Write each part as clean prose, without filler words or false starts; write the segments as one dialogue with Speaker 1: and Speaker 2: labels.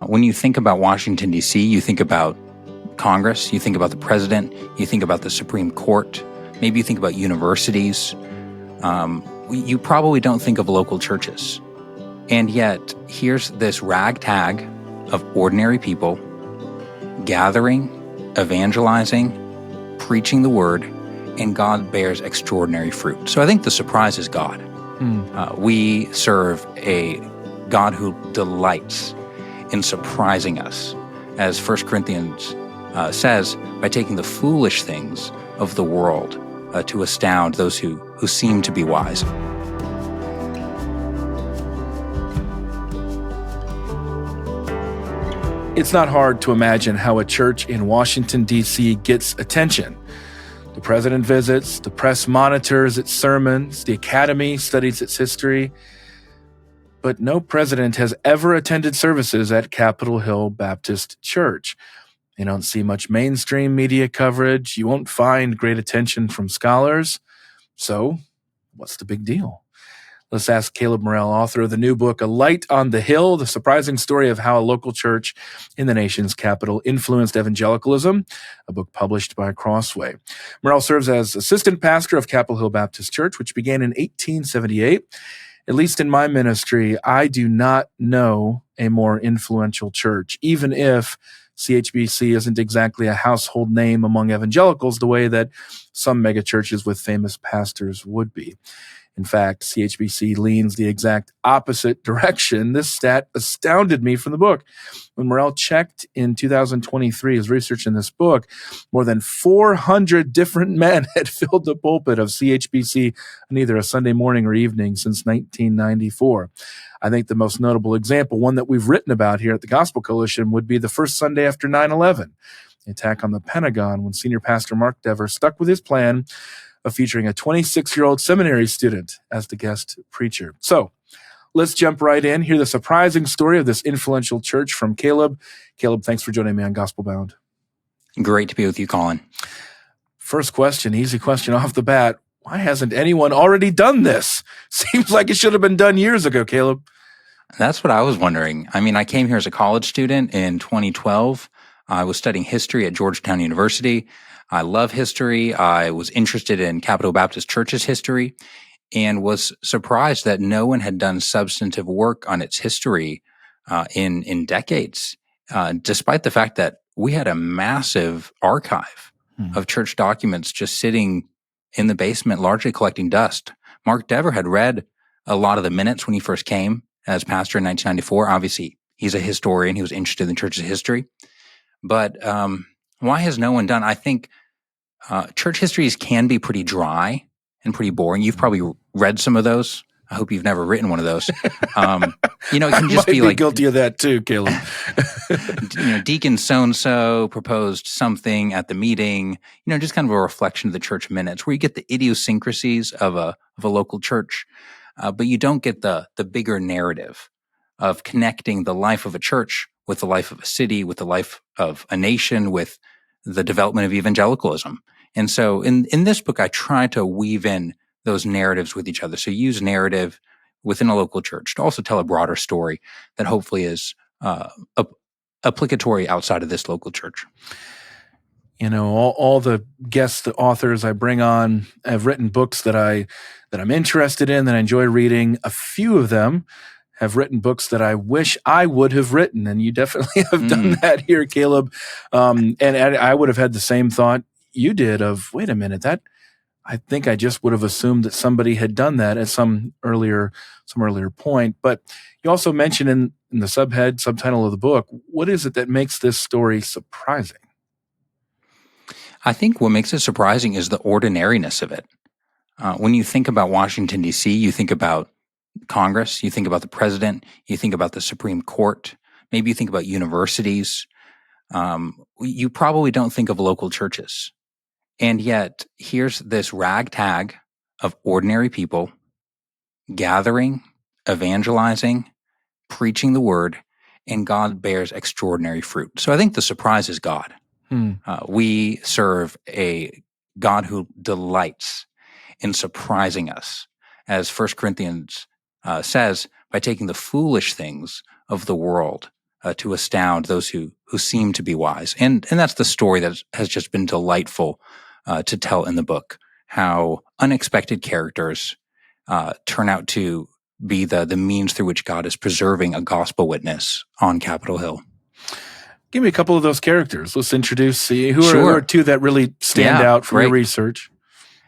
Speaker 1: When you think about Washington, D.C., you think about Congress, you think about the president, you think about the Supreme Court, maybe you think about universities. You probably don't think of local churches. And yet, here's this ragtag of ordinary people gathering, evangelizing, preaching the word, and God bears extraordinary fruit. So I think the surprise is God. We serve a God who delights in surprising us, as 1 Corinthians says, by taking the foolish things of the world to astound those who seem to be wise.
Speaker 2: It's not hard to imagine how a church in Washington, D.C. gets attention. The president visits, the press monitors its sermons, the academy studies its history. But no president has ever attended services at Capitol Hill Baptist Church. You don't see much mainstream media coverage. You won't find great attention from scholars. So, what's the big deal? Let's ask Caleb Morrell, author of the new book, A Light on the Hill, the surprising story of how a local church in the nation's capital influenced evangelicalism, a book published by Crossway. Morrell serves as assistant pastor of Capitol Hill Baptist Church, which began in 1878. At least in my ministry, I do not know a more influential church, even if CHBC isn't exactly a household name among evangelicals the way that some megachurches with famous pastors would be. In fact, CHBC leans the exact opposite direction. This stat astounded me from the book. When Morrell checked in 2023, his research in this book, more than 400 different men had filled the pulpit of CHBC on either a Sunday morning or evening since 1994. I think the most notable example, one that we've written about here at the Gospel Coalition, would be the first Sunday after 9/11, the attack on the Pentagon, when senior pastor Mark Dever stuck with his plan of featuring a 26-year-old seminary student as the guest preacher. So let's jump right in, hear the surprising story of this influential church from Caleb. Caleb, thanks for joining me on Gospelbound.
Speaker 1: Great to be with you, Colin.
Speaker 2: First question, easy question off the bat. Why hasn't anyone already done this? Seems like it should have been done years ago, Caleb.
Speaker 1: That's what I was wondering. I mean, I came here as a college student in 2012. I was studying history at Georgetown University. I love history. I was interested in Capitol Baptist Church's history and was surprised that no one had done substantive work on its history in decades, despite the fact that we had a massive archive of church documents just sitting in the basement, largely collecting dust. Mark Dever had read a lot of the minutes when he first came as pastor in 1994. Obviously, he's a historian. He was interested in the church's history. But why has no one done? I think church histories can be pretty dry and pretty boring. You've probably read some of those. I hope you've never written one of those. It can just be like
Speaker 2: guilty of that too, Caleb.
Speaker 1: Deacon so-and-so proposed something at the meeting. Just kind of a reflection of the church minutes, where you get the idiosyncrasies of a local church, but you don't get the bigger narrative of connecting the life of a church with the life of a city, with the life of a nation, with the development of evangelicalism. And so in this book, I try to weave in those narratives with each other. So use narrative within a local church to also tell a broader story that hopefully is applicatory outside of this local church.
Speaker 2: All the guests, the authors I bring on have written books that I'm interested in, that I enjoy reading. A few of them have written books that I wish I would have written, and you definitely have done that here, Caleb. And I would have had the same thought you did of, wait a minute, I think I just would have assumed that somebody had done that at some earlier point. But you also mentioned in the subtitle of the book, what is it that makes this story surprising?
Speaker 1: I think what makes it surprising is the ordinariness of it. When you think about Washington, D.C., you think about Congress, you think about the president, you think about the Supreme Court, maybe you think about universities. You probably don't think of local churches. And yet, here's this ragtag of ordinary people gathering, evangelizing, preaching the word, and God bears extraordinary fruit. So I think the surprise is God. We serve a God who delights in surprising us, as 1 Corinthians says, by taking the foolish things of the world to astound those who seem to be wise. And that's the story that has just been delightful to tell in the book, how unexpected characters turn out to be the means through which God is preserving a gospel witness on Capitol Hill.
Speaker 2: Give me a couple of those characters. Let's introduce who
Speaker 1: Sure.
Speaker 2: are two that really stand out from your research.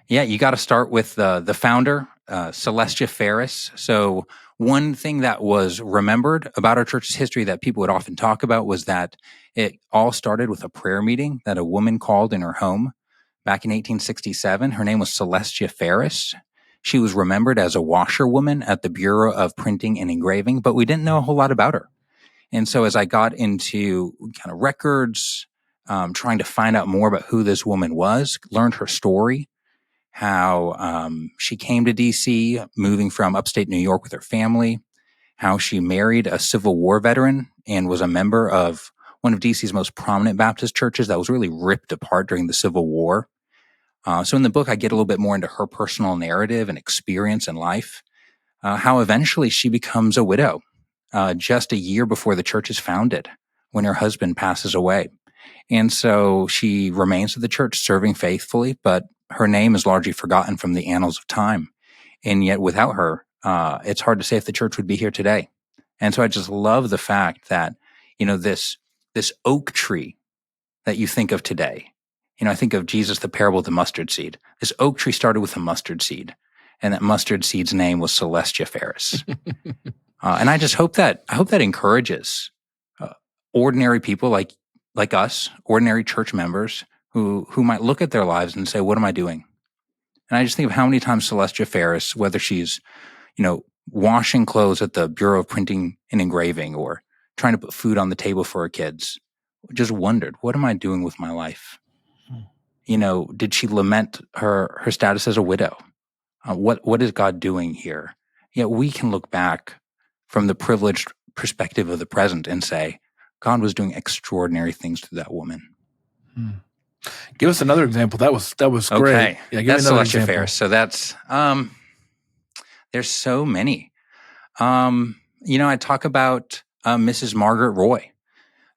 Speaker 1: Yeah, you got to start with the founder, Celestia Ferris. So one thing that was remembered about our church's history that people would often talk about was that it all started with a prayer meeting that a woman called in her home back in 1867. Her name was Celestia Ferris. She was remembered as a washerwoman at the Bureau of Printing and Engraving, but we didn't know a whole lot about her. And so as I got into kind of records, trying to find out more about who this woman was, learned her story, how she came to D.C., moving from upstate New York with her family, how she married a Civil War veteran and was a member of one of D.C.'s most prominent Baptist churches that was really ripped apart during the Civil War. So in the book, I get a little bit more into her personal narrative and experience in life, how eventually she becomes a widow just a year before the church is founded, when her husband passes away. And so she remains at the church serving faithfully, but her name is largely forgotten from the annals of time. And yet without her, it's hard to say if the church would be here today. And so I just love the fact that, this oak tree that you think of today, I think of Jesus, the parable of the mustard seed. This oak tree started with a mustard seed, and that mustard seed's name was Celestia Ferris. And I just hope that encourages ordinary people like us, ordinary church members who might look at their lives and say, what am I doing? And I just think of how many times Celestia Ferris, whether she's, washing clothes at the Bureau of Printing and Engraving or trying to put food on the table for her kids, just wondered, what am I doing with my life? Did she lament her status as a widow? What is God doing here? Yet we can look back from the privileged perspective of the present and say, God was doing extraordinary things through that woman.
Speaker 2: Give us another example. That was great.
Speaker 1: Okay.
Speaker 2: Yeah, give
Speaker 1: that's
Speaker 2: me another
Speaker 1: Celestia
Speaker 2: example.
Speaker 1: Ferris. So that's there's so many. I talk about Mrs. Margaret Roy.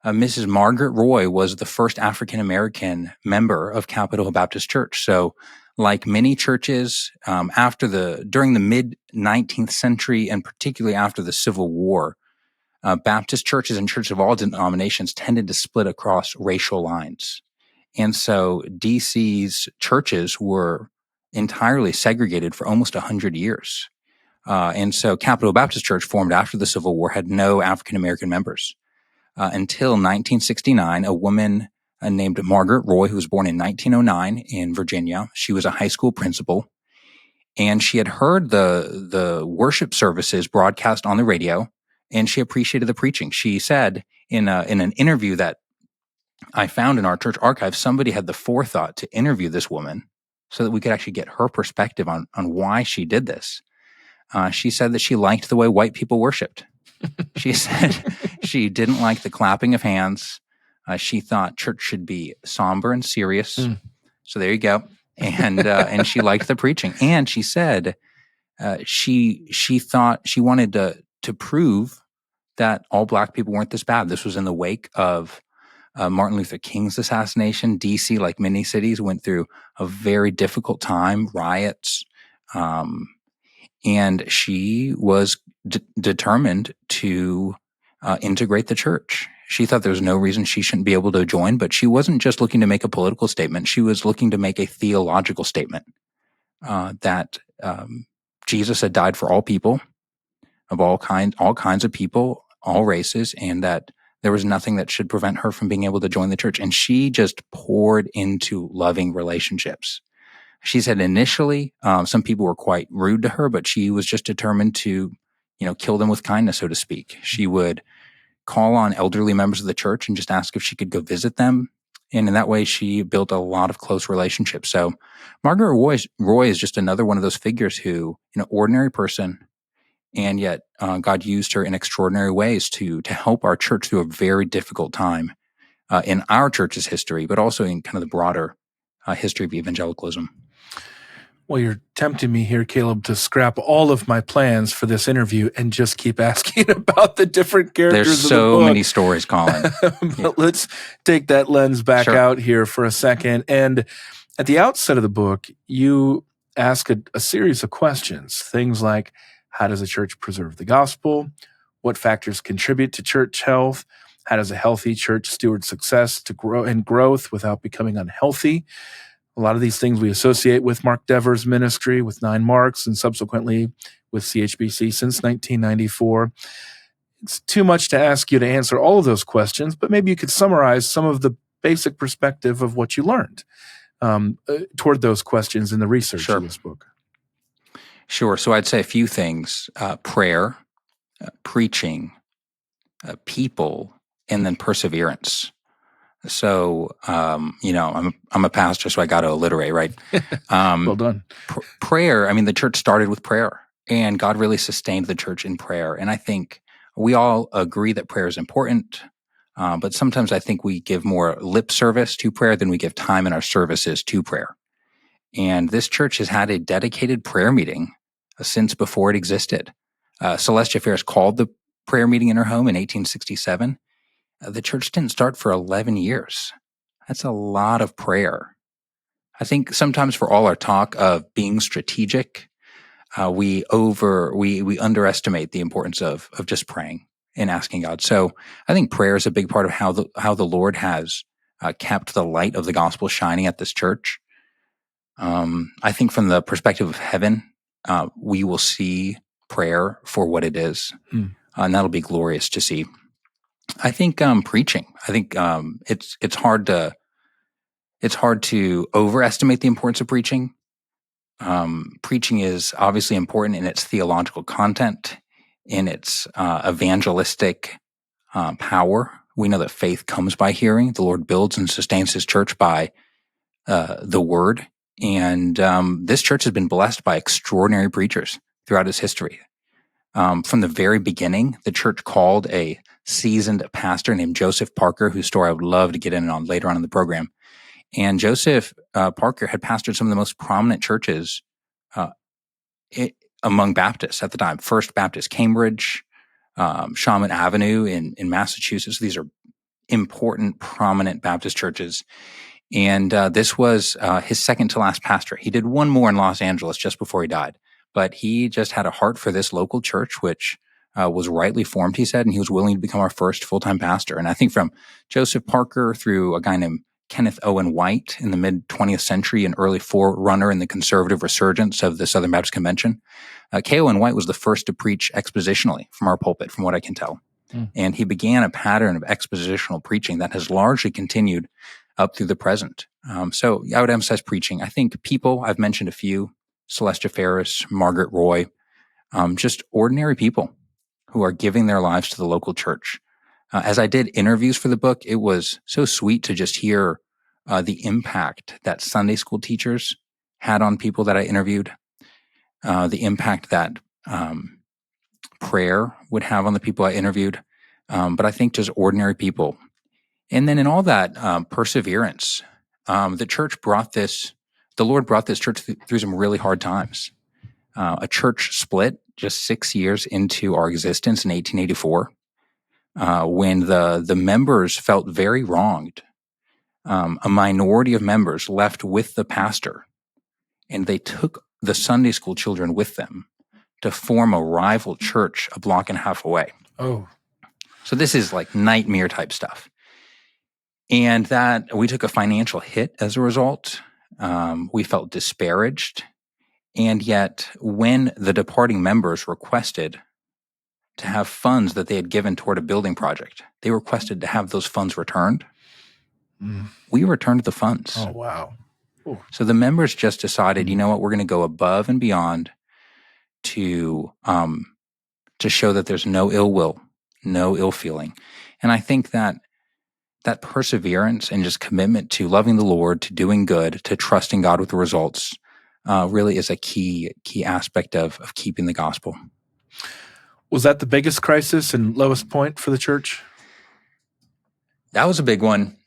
Speaker 1: Mrs. Margaret Roy was the first African-American member of Capitol Hill Baptist Church. So like many churches, during the mid-19th century, and particularly after the Civil War, Baptist churches and churches of all denominations tended to split across racial lines. And so DC's churches were entirely segregated for almost 100 years. And so Capitol Baptist Church, formed after the Civil War, had no African-American members. Until 1969, a woman named Margaret Roy, who was born in 1909 in Virginia. She was a high school principal, and she had heard the worship services broadcast on the radio, and she appreciated the preaching. She said in an interview that I found in our church archive, somebody had the forethought to interview this woman so that we could actually get her perspective on why she did this. She said that she liked the way white people worshiped. She said she didn't like the clapping of hands. She thought church should be somber and serious. So there you go. And she liked the preaching. And she said she thought she wanted to prove that all Black people weren't this bad. This was in the wake of Martin Luther King's assassination. DC, like many cities, went through a very difficult time, riots, and she was determined to integrate the church. She thought there was no reason she shouldn't be able to join, but she wasn't just looking to make a political statement. She was looking to make a theological statement that Jesus had died for all people, of all kinds of people, all races, and that there was nothing that should prevent her from being able to join the church. And she just poured into loving relationships. She said initially, some people were quite rude to her, but she was just determined to, kill them with kindness, so to speak. She would call on elderly members of the church and just ask if she could go visit them. And in that way, she built a lot of close relationships. So Margaret Roy is just another one of those figures who, ordinary person, and yet God used her in extraordinary ways to help our church through a very difficult time in our church's history, but also in kind of the broader history of evangelicalism.
Speaker 2: Well, you're tempting me here, Caleb, to scrap all of my plans for this interview and just keep asking about the different characters
Speaker 1: There's
Speaker 2: of the book.
Speaker 1: so many stories, Colin.
Speaker 2: But let's take that lens back out here for a second. And at the outset of the book, you ask a series of questions, things like, how does a church preserve the gospel? What factors contribute to church health? How does a healthy church steward success to grow and growth without becoming unhealthy? A lot of these things we associate with Mark Dever's ministry, with 9 Marks, and subsequently with CHBC since 1994. It's too much to ask you to answer all of those questions, but maybe you could summarize some of the basic perspective of what you learned toward those questions in the research of this book.
Speaker 1: Sure. So I'd say a few things: prayer, preaching, people, and then perseverance. So, I'm a pastor, so I got to alliterate, right?
Speaker 2: Well done.
Speaker 1: Prayer, the church started with prayer, and God really sustained the church in prayer. And I think we all agree that prayer is important, but sometimes I think we give more lip service to prayer than we give time in our services to prayer. And this church has had a dedicated prayer meeting since before it existed. Celestia Ferris called the prayer meeting in her home in 1867. The church didn't start for 11 years. That's a lot of prayer. I think sometimes for all our talk of being strategic, we underestimate the importance of just praying and asking God. So I think prayer is a big part of how the Lord has kept the light of the gospel shining at this church. I think from the perspective of heaven, we will see prayer for what it is, and that'll be glorious to see. I think preaching. I think it's hard to overestimate the importance of preaching. Preaching is obviously important in its theological content, in its evangelistic power. We know that faith comes by hearing. The Lord builds and sustains His church by the Word. And this church has been blessed by extraordinary preachers throughout its history. From the very beginning, the church called a seasoned pastor named Joseph Parker, whose story I would love to get in on later on in the program. And Joseph Parker had pastored some of the most prominent churches among Baptists at the time. First Baptist Cambridge, Shaman Avenue in Massachusetts. These are important, prominent Baptist churches. And this was his second to last pastor. He did one more in Los Angeles just before he died. But he just had a heart for this local church, which was rightly formed, he said, and he was willing to become our first full-time pastor. And I think from Joseph Parker through a guy named Kenneth Owen White in the mid-20th century, an early forerunner in the conservative resurgence of the Southern Baptist Convention, K. Owen White was the first to preach expositionally from our pulpit, from what I can tell. And he began a pattern of expositional preaching that has largely continued up through the present. So I would emphasize preaching. I think people, I've mentioned a few: Celestia Ferris, Margaret Roy, just ordinary people who are giving their lives to the local church. As I did interviews for the book, it was so sweet to just hear the impact that Sunday school teachers had on people that I interviewed, the impact that prayer would have on the people I interviewed, but I think just ordinary people. And then in all that perseverance, the Lord brought this church through some really hard times. A church split just 6 years into our existence in 1884, when the members felt very wronged. A minority of members left with the pastor, and they took the Sunday school children with them to form a rival church a block and a half away.
Speaker 2: Oh.
Speaker 1: So this is like nightmare type stuff. And that we took a financial hit as a result. We felt disparaged. And yet, when the departing members requested to have funds that they had given toward a building project, they requested to have those funds returned. We returned the funds.
Speaker 2: Oh, wow. Ooh.
Speaker 1: So the members just decided, you know what, we're going to go above and beyond to show that there's no ill will, no ill feeling. And I think that perseverance and just commitment to loving the Lord, to doing good, to trusting God with the results, really is a key aspect of keeping the gospel.
Speaker 2: Was that the biggest crisis and lowest point for the church?
Speaker 1: That was a big one.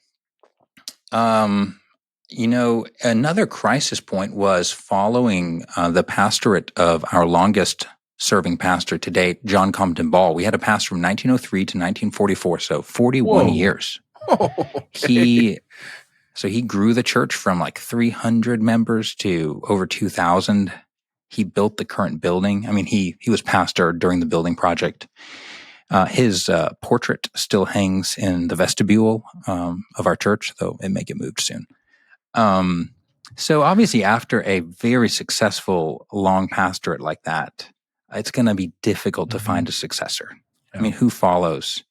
Speaker 1: Another crisis point was following the pastorate of our longest serving pastor to date, John Compton Ball. We had a pastor from 1903 to 1944, so 41
Speaker 2: Whoa.
Speaker 1: years.
Speaker 2: Okay.
Speaker 1: He grew the church from like 300 members to over 2,000. He built the current building. I mean, he was pastor during the building project. His portrait still hangs in the vestibule of our church, though it may get moved soon. So obviously, after a very successful long pastorate like that, it's going to be difficult to find a successor.
Speaker 2: Yeah.
Speaker 1: I mean, who follows?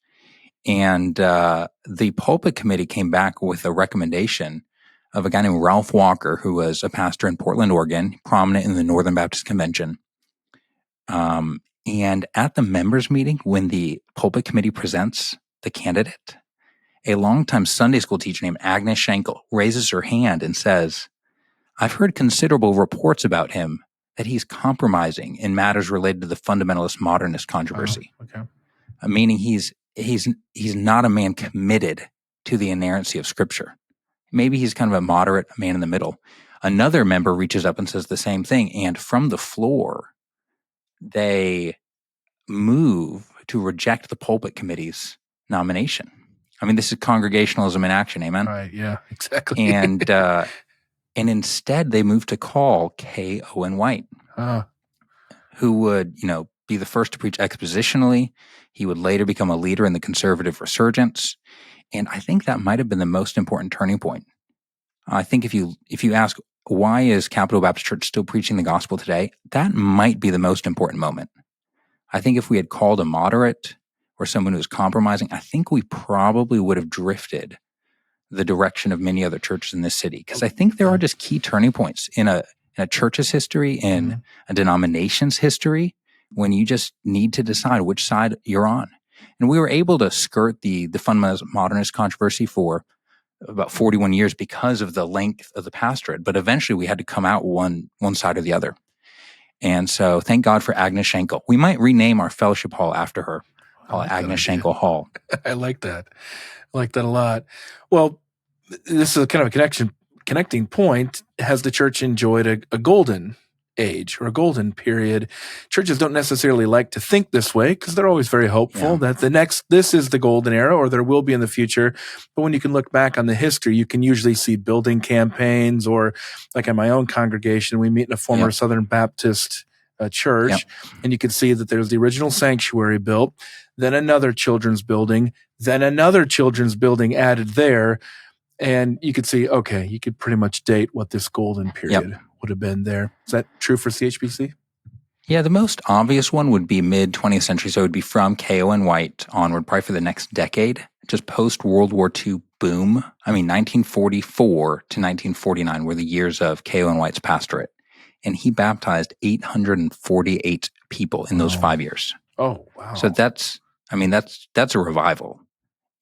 Speaker 1: And the pulpit committee came back with a recommendation of a guy named Ralph Walker, who was a pastor in Portland, Oregon, prominent in the Northern Baptist Convention. And at the members' meeting, when the pulpit committee presents the candidate, a longtime Sunday school teacher named Agnes Schenkel raises her hand and says, "I've heard considerable reports about him that he's compromising in matters related to the fundamentalist modernist controversy."
Speaker 2: Okay.
Speaker 1: Meaning he's not a man committed to the inerrancy of Scripture. Maybe he's kind of a moderate man in the middle. Another member reaches up and says the same thing, and from the floor, they move to reject the pulpit committee's nomination. I mean, this is congregationalism in action, amen?
Speaker 2: Right, yeah, exactly.
Speaker 1: And instead they move to call K. Owen White, who would, be the first to preach expositionally. He would later become a leader in the conservative resurgence. And I think that might have been the most important turning point. I think if you ask, why is Capital Baptist Church still preaching the gospel today, that might be the most important moment. I think if we had called a moderate or someone who was compromising, I think we probably would have drifted the direction of many other churches in this city. Because I think there are just key turning points in a church's history, in a denomination's history, when you just need to decide which side you're on. And we were able to skirt the fundamentalist modernist controversy for about 41 years because of the length of the pastorate. But eventually we had to come out one side or the other. And so thank God for Agnes Schenkel. We might rename our fellowship hall after her, call it Agnes Schenkel Hall.
Speaker 2: I like that. I like that a lot. Well, this is a kind of a connecting point. Has the church enjoyed a golden age or a golden period? Churches don't necessarily like to think this way because they're always very hopeful that this is the golden era, or there will be in the future. But when you can look back on the history, you can usually see building campaigns, or like in my own congregation, we meet in a former Southern Baptist church, and you can see that there's the original sanctuary built, then another children's building, then another children's building added there. And you could see, okay, you could pretty much date what this golden period would have been there. Is that true for CHBC?
Speaker 1: Yeah, the most obvious one would be mid-20th century. So it would be from K.O. and White onward, probably for the next decade, just post-World War II boom. I mean, 1944 to 1949 were the years of K.O. and White's pastorate. And he baptized 848 people in those 5 years.
Speaker 2: Oh, wow.
Speaker 1: So that's a revival.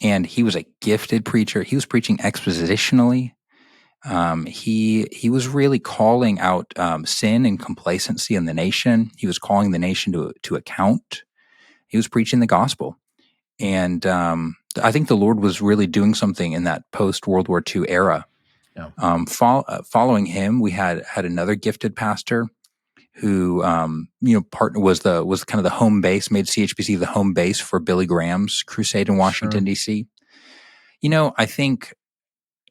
Speaker 1: And he was a gifted preacher. He was preaching expositionally. He was really calling out sin and complacency in the nation. He was calling the nation to account. He was preaching the gospel. And I think the Lord was really doing something in that post-World War II era.
Speaker 2: Yeah.
Speaker 1: Following him, we had another gifted pastor who was kind of the home base, made CHBC the home base for Billy Graham's crusade in Washington, D.C. I think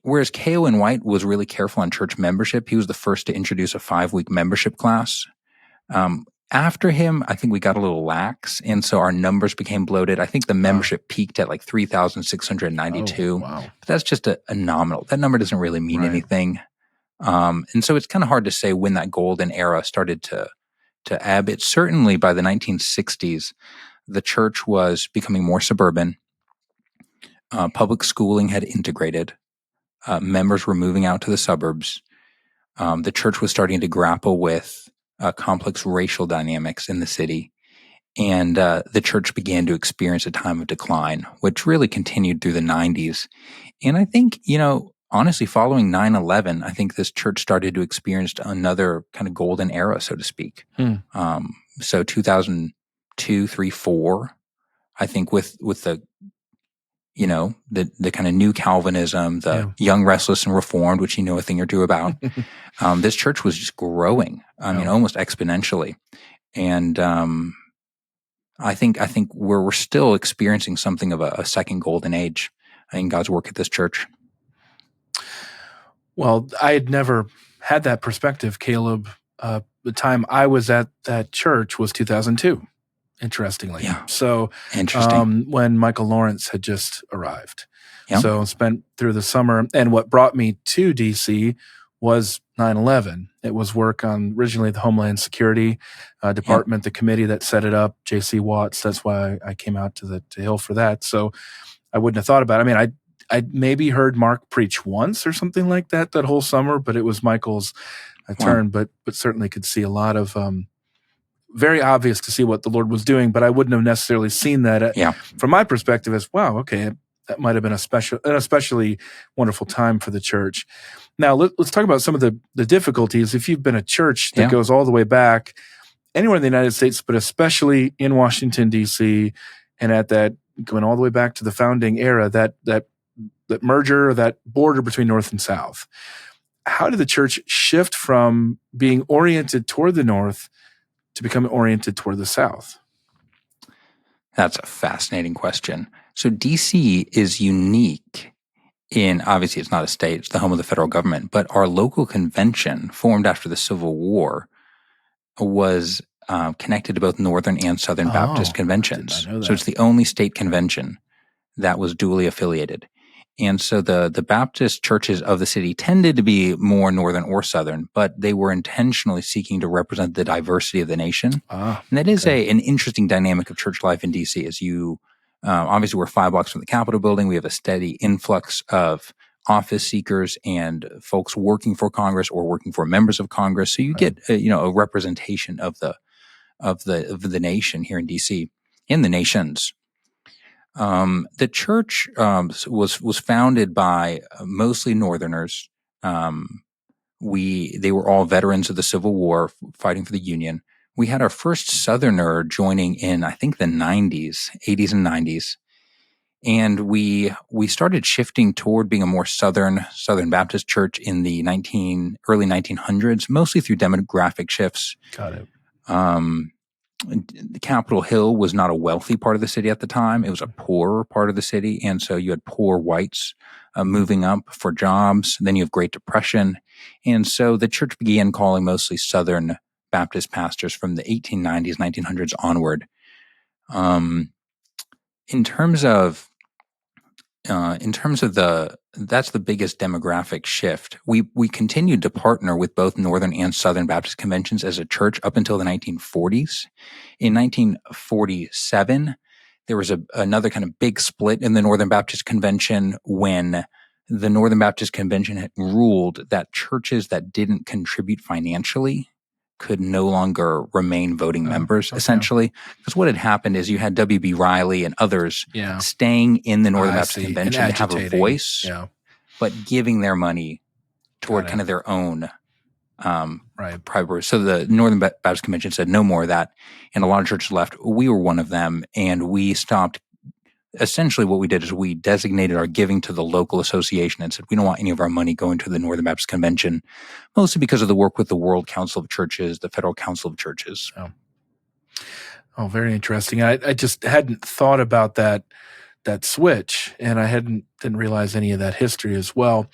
Speaker 1: whereas K.O. and White was really careful on church membership, he was the first to introduce a 5-week membership class. After him, I think we got a little lax, and so our numbers became bloated. I think the membership peaked at like 3,692.
Speaker 2: Wow.
Speaker 1: But that's just a nominal. That number doesn't really mean anything. And so it's kind of hard to say when that golden era started to ebb. It's certainly by the 1960s, the church was becoming more suburban. Public schooling had integrated. Members were moving out to the suburbs. The church was starting to grapple with complex racial dynamics in the city. And the church began to experience a time of decline, which really continued through the 90s. And I think, honestly, following 9/11, I think this church started to experience another kind of golden era, so to speak. So 2002, 3, 4, I think with the the kind of new Calvinism, the young, restless, and reformed, which you know a thing or two about. This church was just growing, almost exponentially. And I think we're still experiencing something of a second golden age in God's work at this church.
Speaker 2: Well, I had never had that perspective, Caleb. The time I was at that church was 2002, interestingly.
Speaker 1: Yeah.
Speaker 2: So
Speaker 1: Interesting.
Speaker 2: When Michael Lawrence had just arrived.
Speaker 1: Yeah.
Speaker 2: So spent through the summer. And what brought me to D.C. was 9/11. It was work on originally the Homeland Security Department, the committee that set it up, J.C. Watts. That's why I came out to Hill for that. So I wouldn't have thought about it. I mean, I maybe heard Mark preach once or something like that whole summer, but it was Michael's turn. But certainly could see a lot of very obvious to see what the Lord was doing. But I wouldn't have necessarily seen that from my perspective as, wow, okay, that might have been an especially wonderful time for the church. Now let's talk about some of the difficulties. If you've been a church that goes all the way back anywhere in the United States, but especially in Washington D.C. and at that going all the way back to the founding era, that merger, that border between North and South. How did the church shift from being oriented toward the North to become oriented toward the South?
Speaker 1: That's a fascinating question. So D.C. is unique in, obviously it's not a state, it's the home of the federal government, but our local convention, formed after the Civil War, was connected to both Northern and Southern Baptist conventions. So it's the only state convention that was duly affiliated. And so the Baptist churches of the city tended to be more Northern or Southern, but they were intentionally seeking to represent the diversity of the nation. And that is an interesting dynamic of church life in D.C. As you, obviously we're 5 blocks from the Capitol building. We have a steady influx of office seekers and folks working for Congress or working for members of Congress. So you get, a representation of the nation here in D.C. in the nations. The church was founded by mostly Northerners. They were all veterans of the Civil War, fighting for the Union. We had our first Southerner joining in, I think, the 80s and 90s. And we started shifting toward being a more Southern Baptist church in the early 1900s, mostly through demographic shifts.
Speaker 2: Got it.
Speaker 1: Capitol Hill was not a wealthy part of the city at the time. It was a poorer part of the city. And so you had poor whites moving up for jobs. Then you have Great Depression. And so the church began calling mostly Southern Baptist pastors from the 1890s, 1900s onward. In terms of that's the biggest demographic shift. We continued to partner with both Northern and Southern Baptist conventions as a church up until the 1940s. In 1947, there was another kind of big split in the Northern Baptist Convention when the Northern Baptist Convention had ruled that churches that didn't contribute financially could no longer remain voting members, essentially. Because what had happened is you had W.B. Riley and others staying in the Northern Baptist Convention to have a voice, but giving their money toward kind of their own private. So the Northern Baptist Convention said no more of that, and a lot of churches left. We were one of them, and we stopped. Essentially what we did is we designated our giving to the local association and said we don't want any of our money going to the Northern Baptist Convention, mostly because of the work with the World Council of Churches, the Federal Council of Churches.
Speaker 2: Oh, very interesting. I just hadn't thought about that switch, and I didn't realize any of that history as well.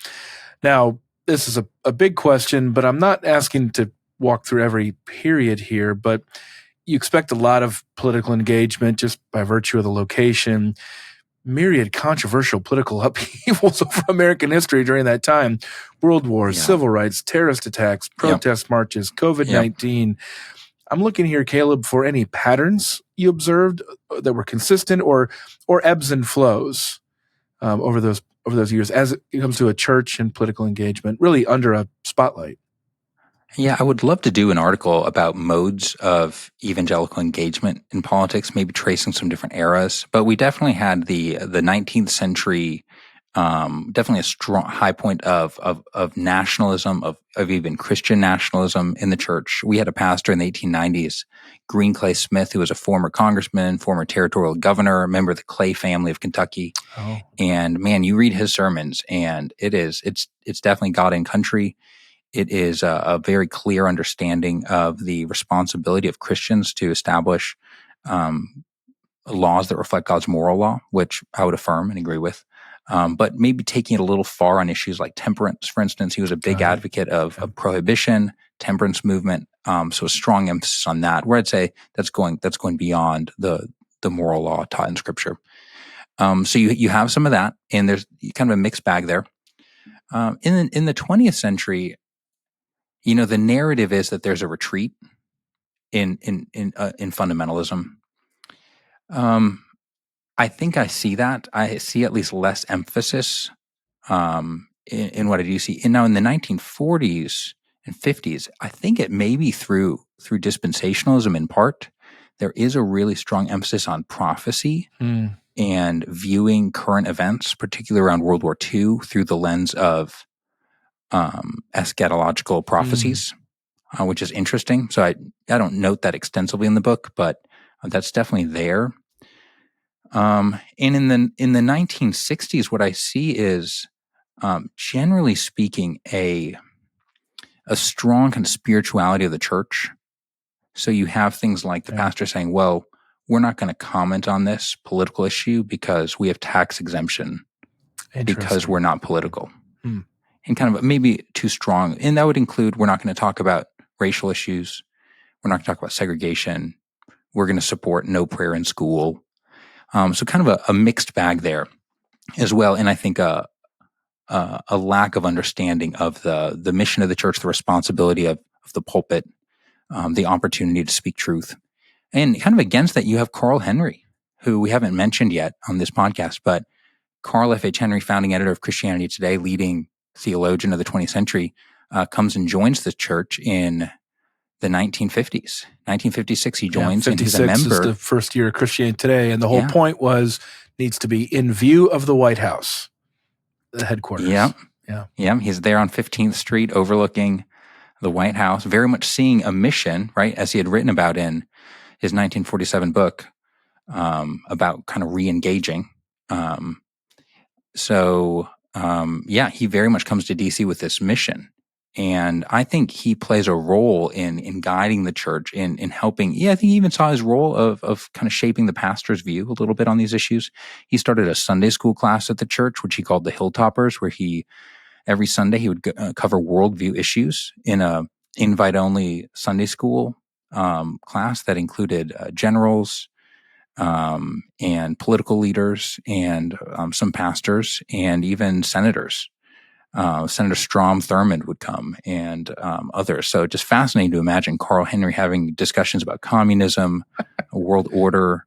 Speaker 2: Now, this is a big question, but I'm not asking to walk through every period here, but you expect a lot of political engagement just by virtue of the location, myriad controversial political upheavals over American history during that time, world wars, civil rights, terrorist attacks, protest marches, COVID-19. I'm looking here, Caleb, for any patterns you observed that were consistent or ebbs and flows over those years as it comes to a church and political engagement, really under a spotlight.
Speaker 1: Yeah, I would love to do an article about modes of evangelical engagement in politics, maybe tracing some different eras. But we definitely had the 19th century Definitely a strong high point of nationalism, of even Christian nationalism in the church. We had a pastor in the 1890s, Green Clay Smith, who was a former congressman, former territorial governor, a member of the Clay family of Kentucky.
Speaker 2: Oh.
Speaker 1: And man, you read his sermons, and it's definitely God and country. It is a very clear understanding of the responsibility of Christians to establish laws that reflect God's moral law, which I would affirm and agree with. But maybe taking it a little far on issues like temperance, for instance. He was a big advocate of prohibition, temperance movement. So a strong emphasis on that, where I'd say that's going beyond the moral law taught in Scripture. So you have some of that, and there's kind of a mixed bag there. In the 20th century, the narrative is that there's a retreat in fundamentalism. I think I see that. I see at least less emphasis in what I do see. And now in the 1940s and 50s, I think it may be through dispensationalism in part, there is a really strong emphasis on prophecy and viewing current events, particularly around World War II, through the lens of eschatological prophecies, which is interesting. So I don't note that extensively in the book, but that's definitely there. And in the 1960s, what I see is, generally speaking, a strong kind of spirituality of the church. So you have things like the pastor saying, "Well, we're not going to comment on this political issue because we have tax exemption because we're not political," and kind of maybe too strong. And that would include, we're not going to talk about racial issues, we're not going to talk about segregation, we're going to support no prayer in school. So kind of a mixed bag there as well. And I think a lack of understanding of the mission of the church, the responsibility of the pulpit, the opportunity to speak truth. And kind of against that, you have Carl Henry, who we haven't mentioned yet on this podcast, but Carl F.H. Henry, founding editor of Christianity Today, leading theologian of the 20th century, comes and joins the church in the 1950s. 1956, he joins, and he's a member.
Speaker 2: 56 is the first year of Christianity Today, and the whole point was needs to be in view of the White House, the headquarters.
Speaker 1: Yeah. He's there on 15th Street, overlooking the White House, very much seeing a mission, right, as he had written about in his 1947 book about kind of re-engaging. He very much comes to D.C. with this mission. And I think he plays a role in guiding the church, in helping. I think he even saw his role of kind of shaping the pastor's view a little bit on these issues. He started a Sunday school class at the church, which he called the Hilltoppers, where every Sunday he would cover worldview issues in a invite-only Sunday school class that included generals and political leaders and some pastors and even senators. Senator Strom Thurmond would come, and others. So just fascinating to imagine Carl Henry having discussions about communism, a world order,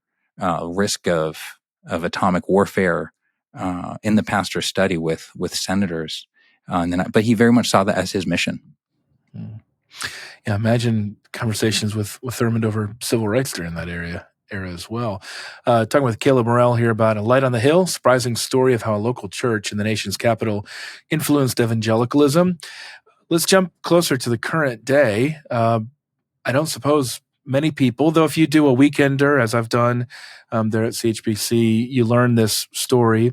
Speaker 1: risk of atomic warfare in the pastor's study with senators. But he very much saw that as his mission.
Speaker 2: Yeah, imagine conversations with Thurmond over civil rights during that era as well. Talking with Caleb Morrell here about A Light on the Hill, surprising story of how a local church in the nation's capital influenced evangelicalism. Let's jump closer to the current day. I don't suppose many people, though if you do a weekender, as I've done there at CHBC, you learn this story.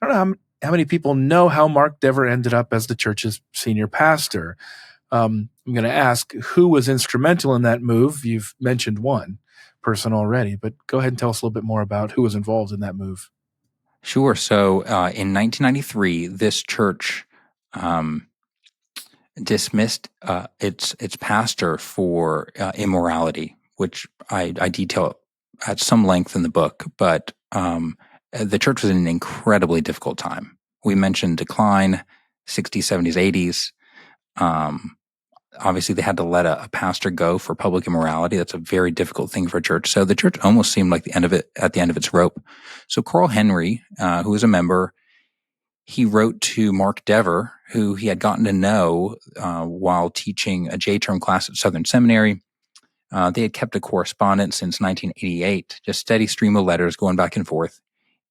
Speaker 2: I don't know how many people know how Mark Dever ended up as the church's senior pastor. I'm going to ask who was instrumental in that move. You've mentioned one person already, but go ahead and tell us a little bit more about who was involved in that move.
Speaker 1: Sure. So in 1993, this church dismissed its pastor for immorality, which I detail at some length in the book. But the church was in an incredibly difficult time. We mentioned decline, 60s, 70s, 80s. Obviously, they had to let a pastor go for public immorality. That's a very difficult thing for a church. So the church almost seemed like at the end of its rope. So Carl Henry, who was a member, he wrote to Mark Dever, who he had gotten to know while teaching a J-term class at Southern Seminary. They had kept a correspondence since 1988, just steady stream of letters going back and forth.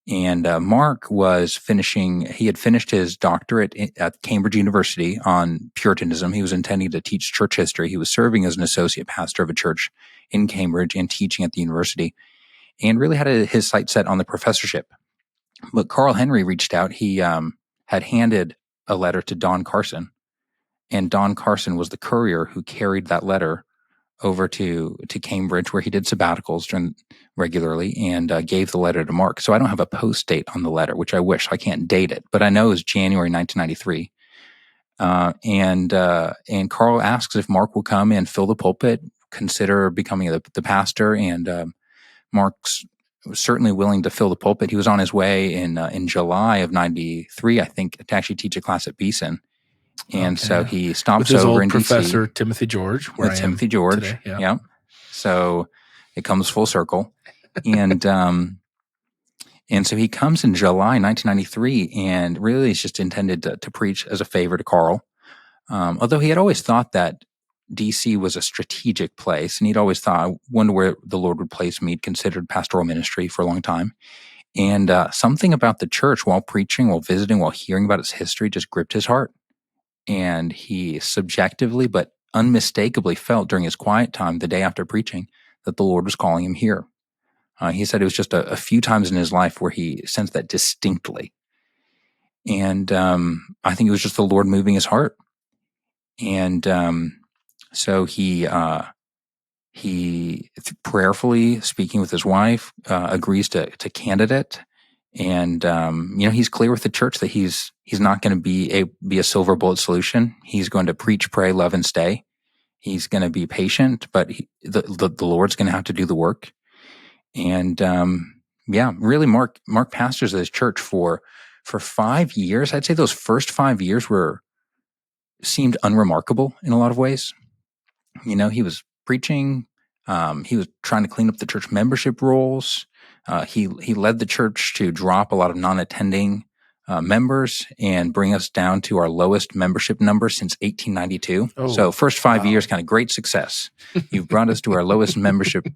Speaker 1: And Mark he had finished his doctorate at Cambridge University on Puritanism. He was intending to teach church history. He was serving as an associate pastor of a church in Cambridge and teaching at the university, and really had his sights set on the professorship. But Carl Henry reached out. He had handed a letter to Don Carson, and Don Carson was the courier who carried that letter over to Cambridge, where he did sabbaticals regularly, and gave the letter to Mark. So I don't have a post date on the letter, which I wish. I can't date it, but I know it was January 1993. And Carl asks if Mark will come and fill the pulpit, consider becoming the pastor, and Mark's certainly willing to fill the pulpit. He was on his way in July of 93, I think, to actually teach a class at Beeson. And so he stops
Speaker 2: with his
Speaker 1: over
Speaker 2: old
Speaker 1: in
Speaker 2: professor,
Speaker 1: DC.
Speaker 2: Timothy George.
Speaker 1: With Timothy George,
Speaker 2: today,
Speaker 1: yeah. So it comes full circle. And so he comes in July 1993, and really is just intended to preach as a favor to Carl. Although he had always thought that DC was a strategic place, and he'd always thought, I wonder where the Lord would place me. He'd considered pastoral ministry for a long time. And something about the church while preaching, while visiting, while hearing about its history just gripped his heart. And he subjectively but unmistakably felt during his quiet time the day after preaching that the Lord was calling him here. He said it was just a few times in his life where he sensed that distinctly. And I think it was just the Lord moving his heart. And so he prayerfully, speaking with his wife, agrees to candidate. And he's clear with the church that he's not going to be a silver bullet solution. He's going to preach, pray, love, and stay. He's going to be patient, but the Lord's going to have to do the work. And really, Mark pastors this church for 5 years. I'd say those first 5 years seemed unremarkable in a lot of ways. He was preaching. He was trying to clean up the church membership rolls. He led the church to drop a lot of non-attending members and bring us down to our lowest membership number since 1892. So first 5 years, kind of great success. You've brought us to our lowest membership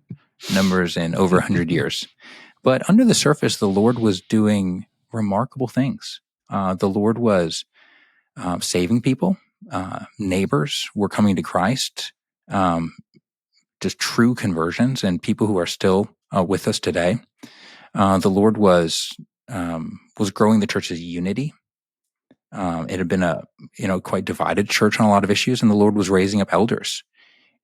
Speaker 1: numbers in over 100 years. But under the surface, the Lord was doing remarkable things. The Lord was saving people. Neighbors were coming to Christ. Just true conversions, and people who are still with us today. The Lord was growing the church's unity. It had been a quite divided church on a lot of issues, and the Lord was raising up elders.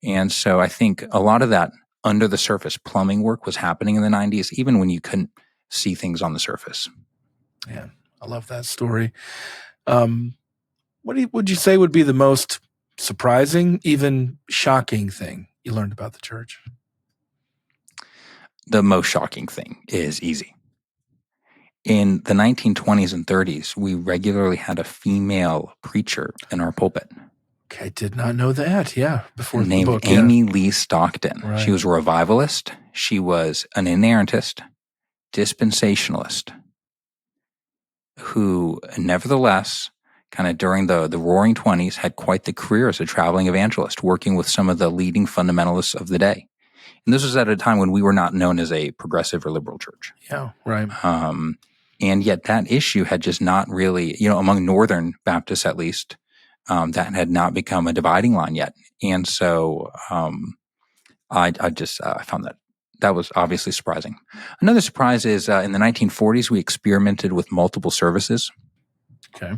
Speaker 1: And so I think a lot of that under the surface plumbing work was happening in the 90s, even when you couldn't see things on the surface.
Speaker 2: Yeah, I love that story. What would you say would be the most surprising, even shocking thing you learned about the church?
Speaker 1: The most shocking thing is easy. In the 1920s and 30s, we regularly had a female preacher in our pulpit.
Speaker 2: Okay, I did not know that. Yeah, before
Speaker 1: named
Speaker 2: the book,
Speaker 1: Amy Lee Stockton.
Speaker 2: Right.
Speaker 1: She was a revivalist. She was an inerrantist, dispensationalist, who nevertheless, kind of during the roaring 20s, had quite the career as a traveling evangelist, working with some of the leading fundamentalists of the day. And this was at a time when we were not known as a progressive or liberal church.
Speaker 2: Yeah, right.
Speaker 1: And yet that issue had just not really, among Northern Baptists at least, that had not become a dividing line yet. And so I found that was obviously surprising. Another surprise is in the 1940s, we experimented with multiple services.
Speaker 2: Okay.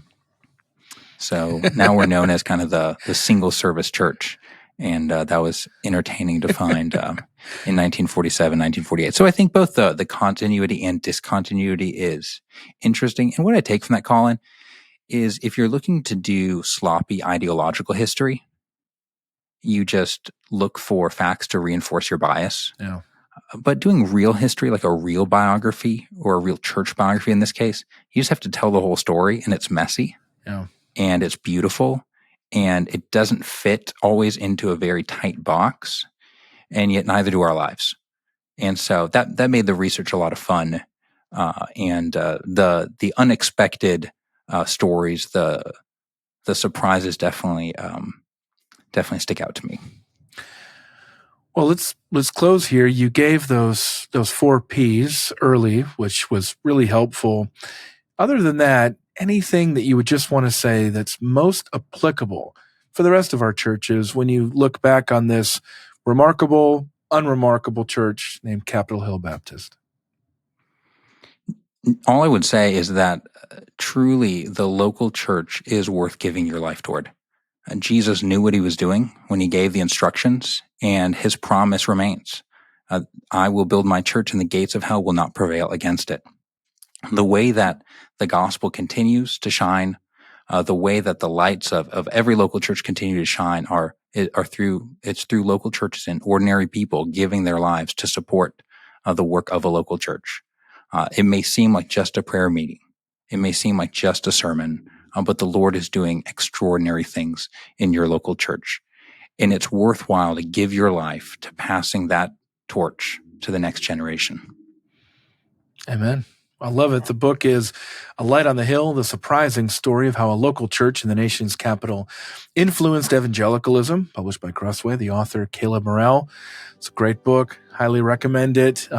Speaker 1: So now we're known as kind of the single service church. And that was entertaining to find in 1947, 1948. So I think both the continuity and discontinuity is interesting. And what I take from that, Colin, is if you're looking to do sloppy ideological history, you just look for facts to reinforce your bias.
Speaker 2: Yeah.
Speaker 1: But doing real history, like a real biography or a real church biography in this case, you just have to tell the whole story, and it's messy.
Speaker 2: Yeah.
Speaker 1: And it's beautiful. And it doesn't fit always into a very tight box, and yet neither do our lives. And so that made the research a lot of fun. And the unexpected stories, the surprises definitely stick out to me.
Speaker 2: Well, let's close here. You gave those 4 P's early, which was really helpful. Other than that, anything that you would just want to say that's most applicable for the rest of our churches when you look back on this remarkable, unremarkable church named Capitol Hill Baptist?
Speaker 1: All I would say is that truly the local church is worth giving your life toward. Jesus knew what he was doing when he gave the instructions, and his promise remains. I will build my church, and the gates of hell will not prevail against it. The way that the gospel continues to shine, the way that the lights of every local church continue to shine are through local churches and ordinary people giving their lives to support the work of a local church. It may seem like just a prayer meeting. It may seem like just a sermon, but the Lord is doing extraordinary things in your local church. And it's worthwhile to give your life to passing that torch to the next generation.
Speaker 2: Amen. I love it. The book is A Light on the Hill, the surprising story of how a local church in the nation's capital influenced evangelicalism, published by Crossway, the author Caleb Morrell. It's a great book. Highly recommend it.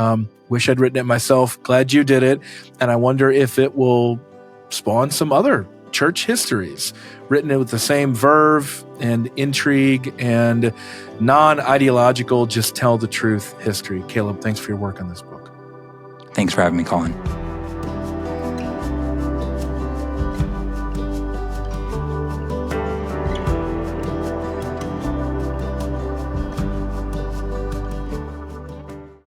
Speaker 2: Wish I'd written it myself. Glad you did it. And I wonder if it will spawn some other church histories written with the same verve and intrigue and non-ideological, just tell the truth history. Caleb, thanks for your work on this book.
Speaker 1: Thanks for having me, Colin.